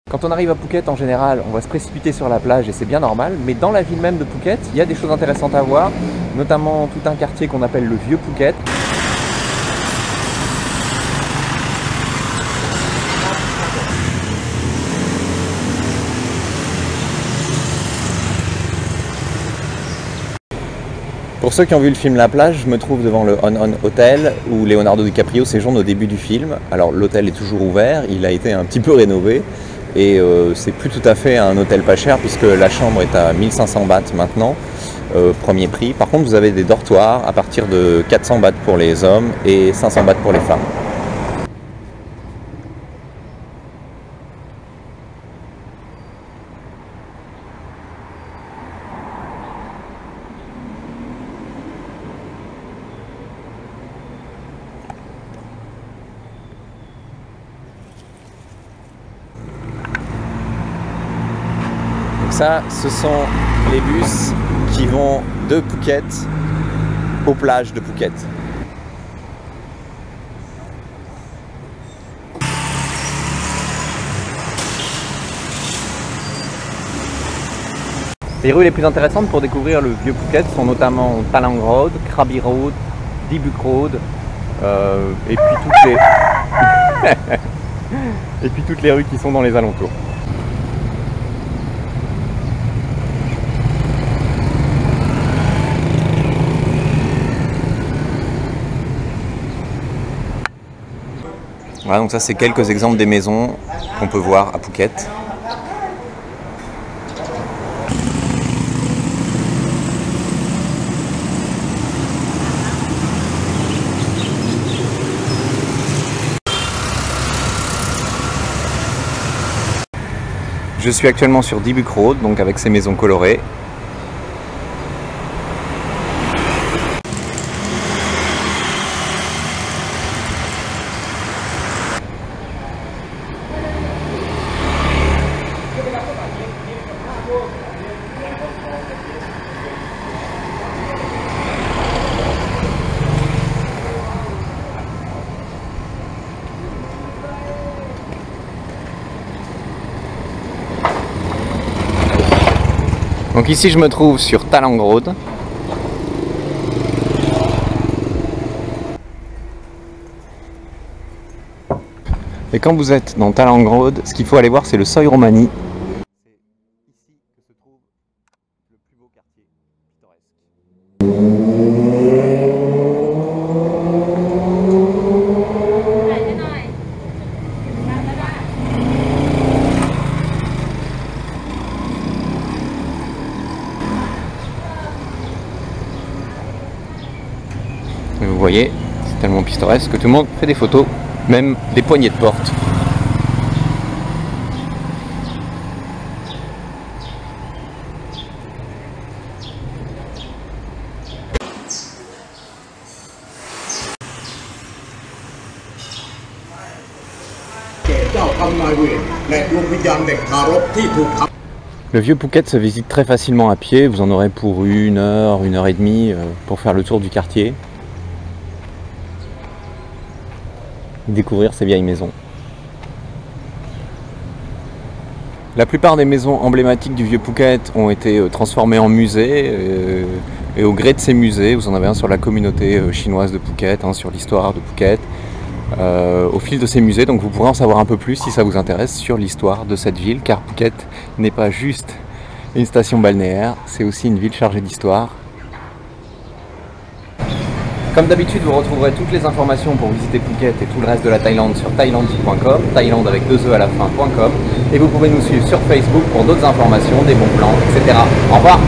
Quand on arrive à Phuket, en général, on va se précipiter sur la plage et c'est bien normal, mais dans la ville même de Phuket, il y a des choses intéressantes à voir, notamment tout un quartier qu'on appelle le Vieux Phuket. Pour ceux qui ont vu le film La Plage, je me trouve devant le On Hotel où Leonardo DiCaprio séjourne au début du film. Alors l'hôtel est toujours ouvert, il a été un petit peu rénové et c'est plus tout à fait un hôtel pas cher puisque la chambre est à 1500 bahts maintenant, premier prix. Par contre vous avez des dortoirs à partir de 400 bahts pour les hommes et 500 bahts pour les femmes. Ça, ce sont les bus qui vont de Phuket aux plages de Phuket. Les rues les plus intéressantes pour découvrir le vieux Phuket sont notamment Talang Road, Krabi Road, Dibuk Road, et puis toutes les rues qui sont dans les alentours. Voilà, donc ça c'est quelques exemples des maisons qu'on peut voir à Phuket. Je suis actuellement sur Dibuk Road, donc avec ces maisons colorées. Donc ici je me trouve sur Talang Road. Et quand vous êtes dans Talang Road, ce qu'il faut aller voir c'est le Soi Romani. C'est ici que se trouve le plus beau quartier pittoresque. Et vous voyez, c'est tellement pittoresque que tout le monde fait des photos, même des poignées de porte. Le vieux Phuket se visite très facilement à pied, vous en aurez pour 1 heure, 1 heure et demie pour faire le tour du quartier. Découvrir ces vieilles maisons. La plupart des maisons emblématiques du vieux Phuket ont été transformées en musées et au gré de ces musées, vous en avez un sur la communauté chinoise de Phuket, sur l'histoire de Phuket. Au fil de ces musées, donc vous pourrez en savoir un peu plus si ça vous intéresse sur l'histoire de cette ville, car Phuket n'est pas juste une station balnéaire, c'est aussi une ville chargée d'histoire. Comme d'habitude, vous retrouverez toutes les informations pour visiter Phuket et tout le reste de la Thaïlande sur thailand.com, Thaïlande avec 2 E à la fin.com, et vous pouvez nous suivre sur Facebook pour d'autres informations, des bons plans, etc. Au revoir!